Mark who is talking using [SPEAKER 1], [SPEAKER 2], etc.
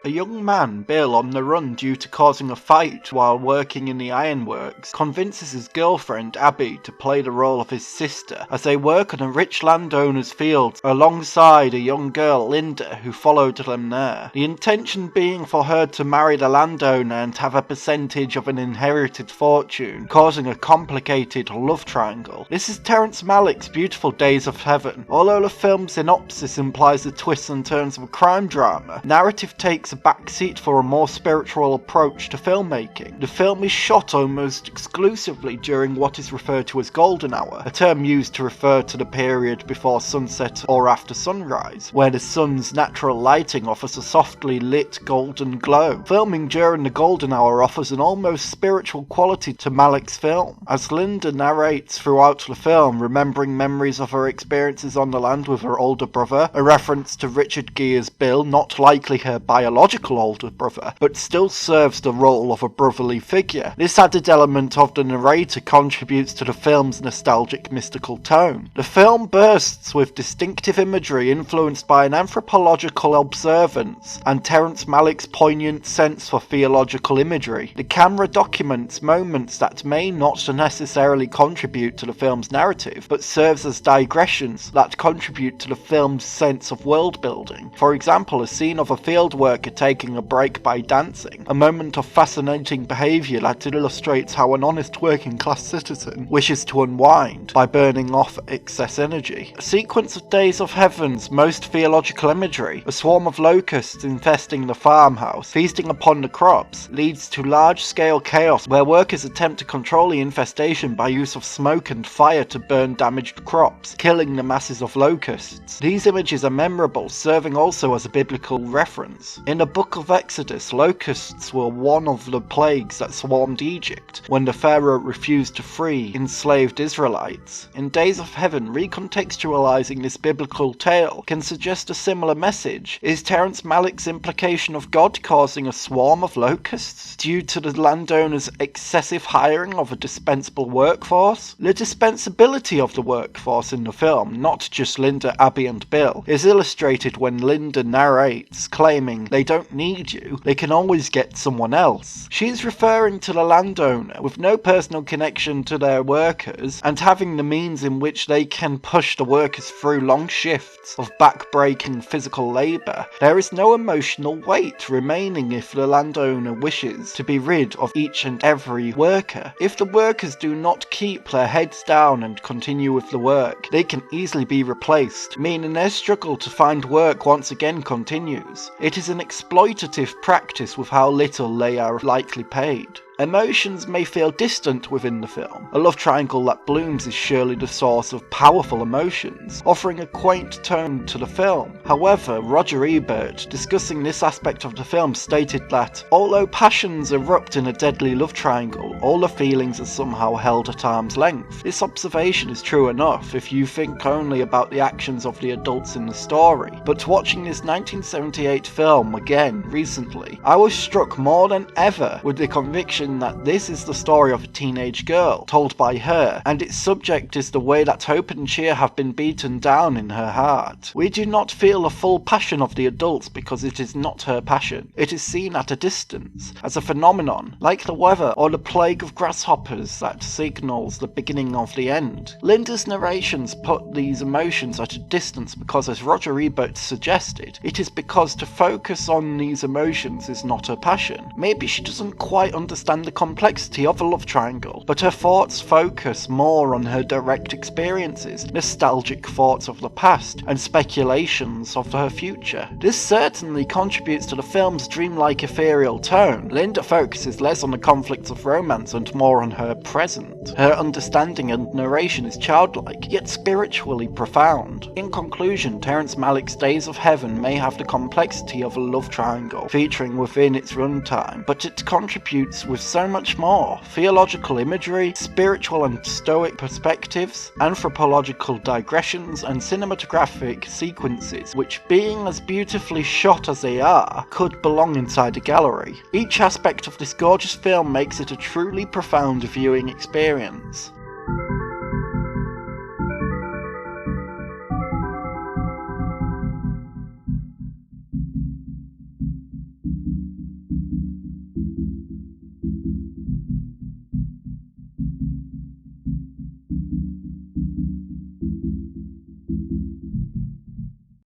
[SPEAKER 1] A young man, Bill, on the run due to causing a fight while working in the ironworks, convinces his girlfriend, Abby, to play the role of his sister as they work on a rich landowner's field alongside a young girl, Linda, who followed them there. The intention being for her to marry the landowner and have a percentage of an inherited fortune, causing a complicated love triangle. This is Terrence Malick's beautiful Days of Heaven. Although the film's synopsis implies the twists and turns of a crime drama, narrative takes a backseat for a more spiritual approach to filmmaking. The film is shot almost exclusively during what is referred to as golden hour, a term used to refer to the period before sunset or after sunrise, where the sun's natural lighting offers a softly lit golden glow. Filming during the golden hour offers an almost spiritual quality to Malick's film, as Linda narrates throughout the film, remembering memories of her experiences on the land with her older brother, a reference to Richard Gere's Bill, not likely her biological older brother, but still serves the role of a brotherly figure. This added element of the narrator contributes to the film's nostalgic mystical tone. The film bursts with distinctive imagery influenced by an anthropological observance and Terrence Malick's poignant sense for theological imagery. The camera documents moments that may not necessarily contribute to the film's narrative, but serves as digressions that contribute to the film's sense of world building. For example, a scene of a field worker taking a break by dancing, a moment of fascinating behaviour that illustrates how an honest working class citizen wishes to unwind by burning off excess energy. A sequence of Days of Heaven's most theological imagery, a swarm of locusts infesting the farmhouse, feasting upon the crops, leads to large-scale chaos where workers attempt to control the infestation by use of smoke and fire to burn damaged crops, killing the masses of locusts. These images are memorable, serving also as a biblical reference. In the Book of Exodus, locusts were one of the plagues that swarmed Egypt when the Pharaoh refused to free enslaved Israelites. In Days of Heaven, recontextualizing this biblical tale can suggest a similar message. Is Terrence Malick's implication of God causing a swarm of locusts due to the landowner's excessive hiring of a dispensable workforce? The dispensability of the workforce in the film, not just Linda, Abby and Bill, is illustrated when Linda narrates, claiming they don't need you, they can always get someone else. She's referring to the landowner with no personal connection to their workers and having the means in which they can push the workers through long shifts of back-breaking physical labour. There is no emotional weight remaining if the landowner wishes to be rid of each and every worker. If the workers do not keep their heads down and continue with the work, they can easily be replaced, meaning their struggle to find work once again continues. It is an exploitative practice with how little they are likely paid. Emotions may feel distant within the film. A love triangle that blooms is surely the source of powerful emotions, offering a quaint tone to the film. However, Roger Ebert, discussing this aspect of the film, stated that, although passions erupt in a deadly love triangle, all the feelings are somehow held at arm's length. This observation is true enough if you think only about the actions of the adults in the story, but watching this 1978 film again recently, I was struck more than ever with the conviction that this is the story of a teenage girl, told by her, and its subject is the way that hope and cheer have been beaten down in her heart. We do not feel the full passion of the adults because it is not her passion. It is seen at a distance, as a phenomenon, like the weather or the plague of grasshoppers that signals the beginning of the end. Linda's narrations put these emotions at a distance because, as Roger Ebert suggested, it is because to focus on these emotions is not her passion. Maybe she doesn't quite understand the complexity of a love triangle, but her thoughts focus more on her direct experiences, nostalgic thoughts of the past, and speculations of her future. This certainly contributes to the film's dreamlike ethereal tone. Linda focuses less on the conflicts of romance and more on her present. Her understanding and narration is childlike, yet spiritually profound. In conclusion, Terrence Malick's Days of Heaven may have the complexity of a love triangle featuring within its runtime, but it contributes with so much more: theological imagery, spiritual and stoic perspectives, anthropological digressions, and cinematographic sequences, which, being as beautifully shot as they are, could belong inside a gallery. Each aspect of this gorgeous film makes it a truly profound viewing experience.